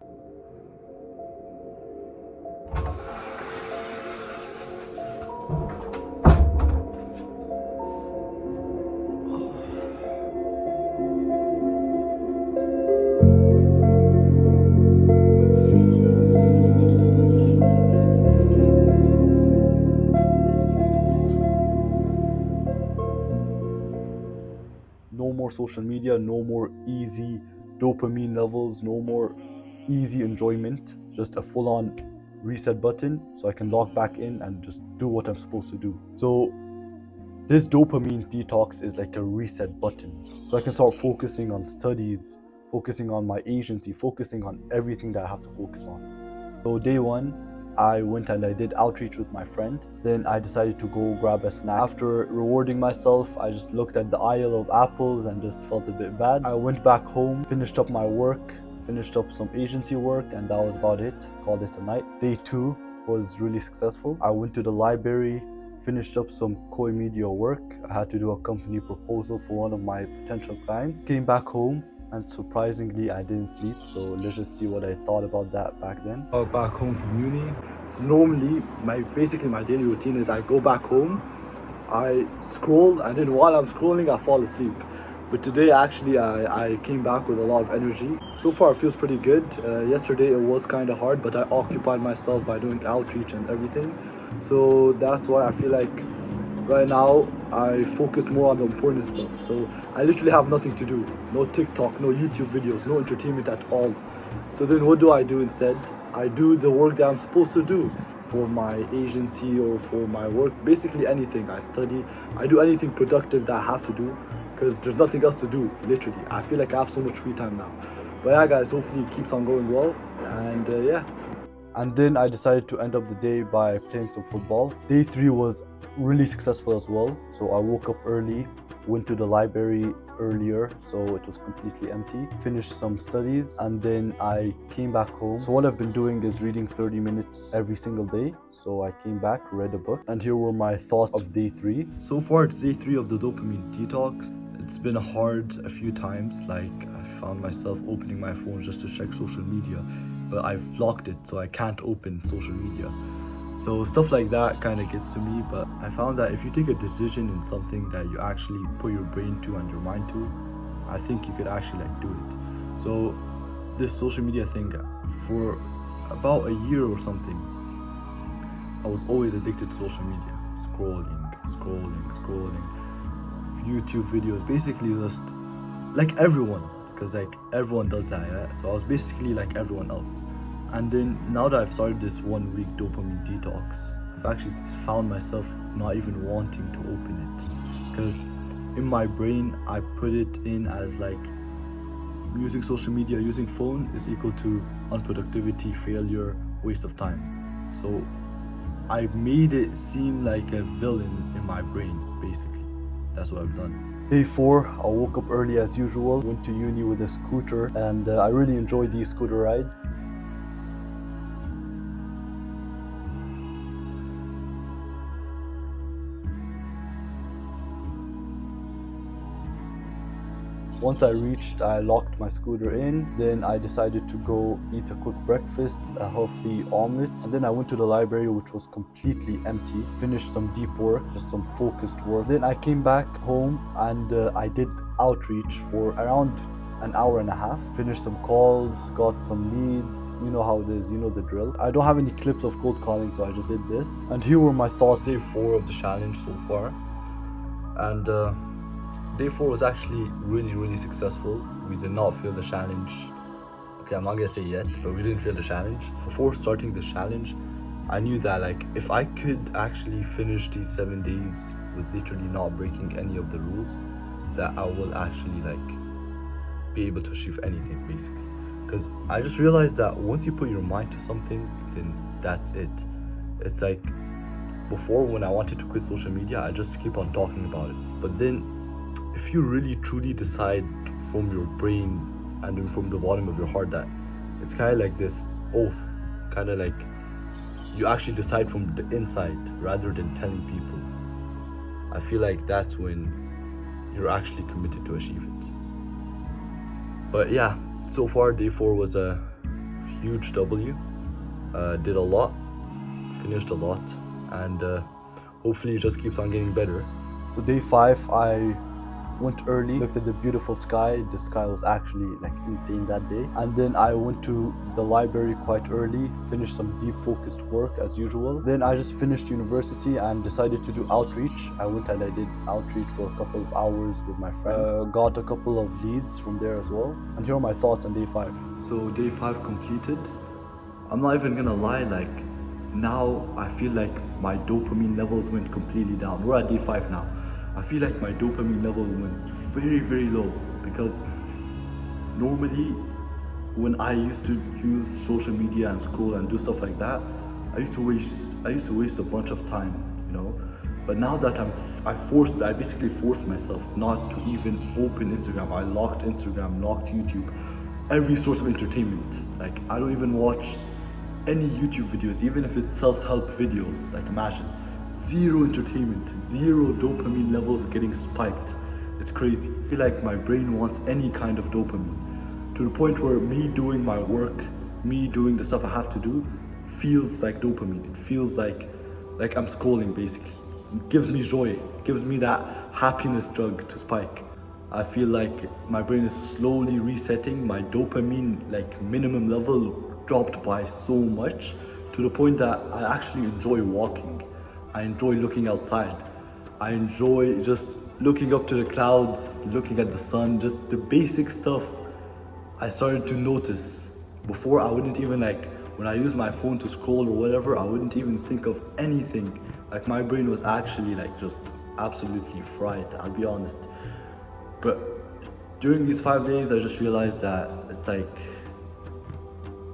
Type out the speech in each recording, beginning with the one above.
No more social media, no more easy dopamine levels, no more easy enjoyment, just a full on reset button so I can log back in and just do what I'm supposed to do. So, this dopamine detox is like a reset button. So I can start focusing on studies, focusing on my agency, focusing on everything that I have to focus on. So, day one, I went and I did outreach with my friend. Then I decided to go grab a snack. After rewarding myself, I just looked at the aisle of apples and just felt a bit bad. I went back home, finished up my work, finished up some agency work, and that was about it. Called it a night. Day two was really successful. I went to the library, finished up some Koi media work. I had to do a company proposal for one of my potential clients. Came back home, and surprisingly I didn't sleep, so let's just see what I thought about that back then. Back home from uni. So normally my daily routine is I go back home, I scroll, and then while I'm scrolling I fall asleep. But today actually I came back with a lot of energy. So far it feels pretty good. Yesterday it was kind of hard, but I occupied myself by doing outreach and everything. So that's why I feel like right now I focus more on the important stuff. So I literally have nothing to do. No TikTok, no YouTube videos, no entertainment at all. So then what do I do instead? I do the work that I'm supposed to do for my agency or for my work. Basically anything. I study. I do anything productive that I have to do because there's nothing else to do, literally. I feel like I have so much free time now. But yeah guys, hopefully it keeps on going well. And yeah. And then I decided to end up the day by playing some football. Day three was really successful as well. So I woke up early, went to the library earlier, so it was completely empty. Finished some studies, and then I came back home. So what I've been doing is reading 30 minutes every single day. So I came back, read a book, and here were my thoughts of day three. So far it's day three of the dopamine detox. It's been hard a few times, like I found myself opening my phone just to check social media, but I've blocked it so I can't open social media. So stuff like that kind of gets to me, but I found that if you take a decision in something that you actually put your brain to and your mind to, I think you could actually like do it. So this social media thing, for about a year or something, I was always addicted to social media. Scrolling, YouTube videos, basically just like everyone, because like everyone does that, yeah? So I was basically like everyone else. And then now that I've started this 1 week dopamine detox, I've actually found myself not even wanting to open it, because in my brain I put it in as like using social media, using phone is equal to unproductivity, failure, waste of time. So I made it seem like a villain in my brain, basically. That's what I've done. Day four, I woke up early as usual, went to uni with a scooter, and I really enjoyed these scooter rides. Once I reached, I locked my scooter in. Then I decided to go eat a quick breakfast, a healthy omelet. And then I went to the library, which was completely empty. Finished some deep work, just some focused work. Then I came back home and I did outreach for around an hour and a half. Finished some calls, got some leads. You know how it is, you know the drill. I don't have any clips of cold calling, so I just did this. And here were my thoughts. Day four of the challenge so far. And day four was actually really successful. We did not fail the challenge. Okay, I'm not gonna say yet, but we didn't fail the challenge. Before starting the challenge, I knew that like if I could actually finish these 7 days with literally not breaking any of the rules, that I will actually like be able to achieve anything, basically. Because I just realized that once you put your mind to something, then that's it. It's like before, when I wanted to quit social media, I just keep on talking about it. But then if you really truly decide from your brain and then from the bottom of your heart that it's kind of like this oath, kind of like you actually decide from the inside rather than telling people, I feel like that's when you're actually committed to achieve it. But yeah, so far day four was a huge W. Did a lot, finished a lot, and hopefully it just keeps on getting better. So day 5, I went early, looked at the beautiful sky. The sky was actually like insane that day. And then I went to the library quite early, finished some deep focused work as usual. Then I just finished university and decided to do outreach. I went and I did outreach for a couple of hours with my friend. Got a couple of leads from there as well. And here are my thoughts on day 5. So day 5 completed. I'm not even gonna lie, like now I feel like my dopamine levels went completely down. We're at day 5 now. I feel like my dopamine level went very, very low because normally when I used to use social media and scroll and do stuff like that, I used to waste a bunch of time, you know. But now that I basically forced myself not to even open Instagram. I locked Instagram, locked YouTube, every source of entertainment. Like I don't even watch any YouTube videos, even if it's self-help videos. Like imagine, zero entertainment, zero dopamine levels getting spiked. It's crazy. I feel like my brain wants any kind of dopamine, to the point where me doing my work, me doing the stuff I have to do, feels like dopamine. It feels like I'm scrolling basically. It gives me joy. It gives me that happiness drug to spike. I feel like my brain is slowly resetting. My dopamine like minimum level dropped by so much, to the point that I actually enjoy walking. I enjoy looking outside. I enjoy just looking up to the clouds, looking at the sun, just the basic stuff I started to notice. Before I wouldn't even like, when I use my phone to scroll or whatever, I wouldn't even think of anything. Like my brain was actually like just absolutely fried, I'll be honest. But during these 5 days, I just realized that it's like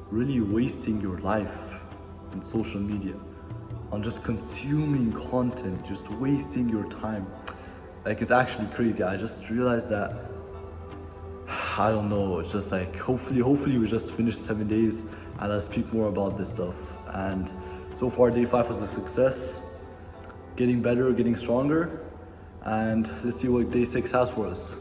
really wasting your life on social media, on just consuming content, just wasting your time. Like it's actually crazy. I just realized that I don't know, it's just like hopefully we just finish 7 days and I'll speak more about this stuff. And so far day 5 was a success, getting better, getting stronger, and let's see what day 6 has for us.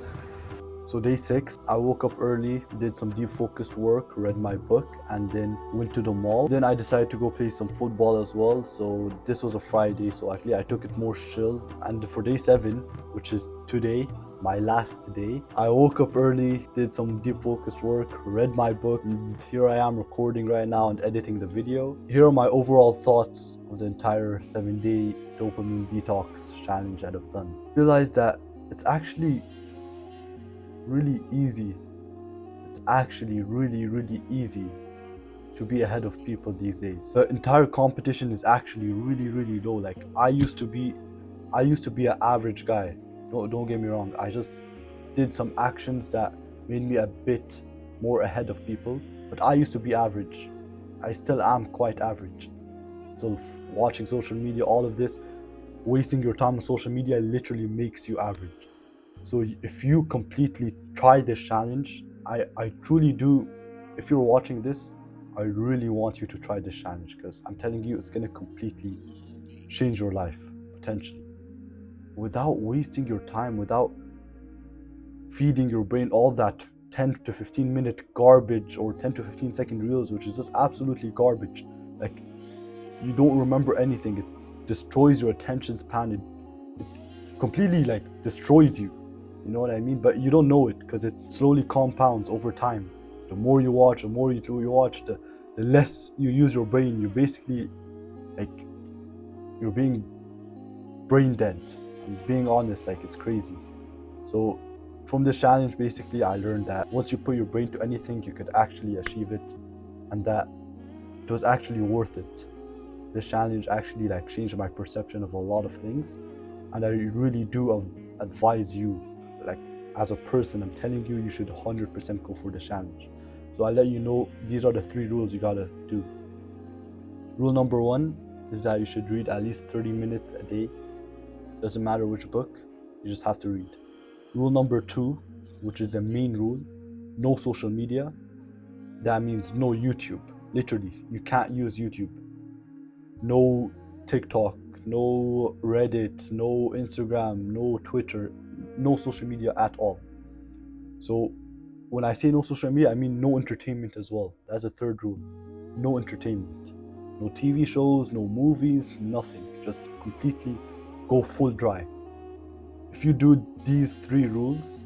So day 6, I woke up early, did some deep focused work, read my book, and then went to the mall. Then I decided to go play some football as well. So this was a Friday, so actually I took it more chill. And for day 7, which is today, my last day, I woke up early, did some deep focused work, read my book, and here I am recording right now and editing the video. Here are my overall thoughts of the entire 7-day dopamine detox challenge that I've done. Realize that it's actually really easy. It's actually really easy to be ahead of people these days. The entire competition is actually really low. Like I used to be an average guy. Don't get me wrong. I just did some actions that made me a bit more ahead of people, but I used to be average. I still am quite average. So watching social media, all of this, wasting your time on social media literally makes you average. So if you completely try this challenge, I truly do, if you're watching this, I really want you to try this challenge, because I'm telling you, it's going to completely change your life, potentially. Without wasting your time, without feeding your brain all that 10 to 15 minute garbage or 10 to 15 second reels, which is just absolutely garbage. Like, you don't remember anything. It destroys your attention span. It completely like destroys you. You know what I mean? But you don't know it because it slowly compounds over time. The more you watch, the less you use your brain. You basically like, you're being brain dead. I'm being honest, like it's crazy. So from this challenge, basically I learned that once you put your brain to anything, you could actually achieve it, and that it was actually worth it. This challenge actually like changed my perception of a lot of things, and I really do advise you, like as a person, I'm telling you, you should 100% go for the challenge. So I'll let you know, these are the 3 rules you gotta do. Rule number 1 is that you should read at least 30 minutes a day. Doesn't matter which book, you just have to read. Rule number 2, which is the main rule, no social media. That means no YouTube. Literally, you can't use YouTube. No TikTok, no Reddit, no Instagram, no Twitter, no social media at all. So when I say no social media, I mean no entertainment as well. That's the third rule. No entertainment. No TV shows, no movies, nothing. Just completely go full dry. If you do these three rules,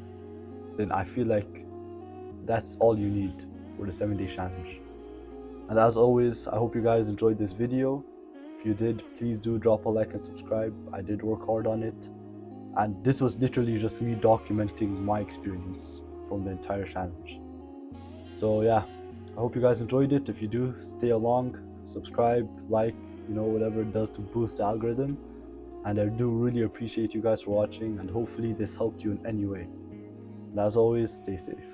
then I feel like that's all you need for the 7-day challenge. And as always, I hope you guys enjoyed this video. If you did, please do drop a like and subscribe. I did work hard on it. And this was literally just me documenting my experience from the entire challenge. So yeah, I hope you guys enjoyed it. If you do, stay along, subscribe, like, whatever it does to boost the algorithm. And I do really appreciate you guys for watching, and hopefully this helped you in any way. And as always, stay safe.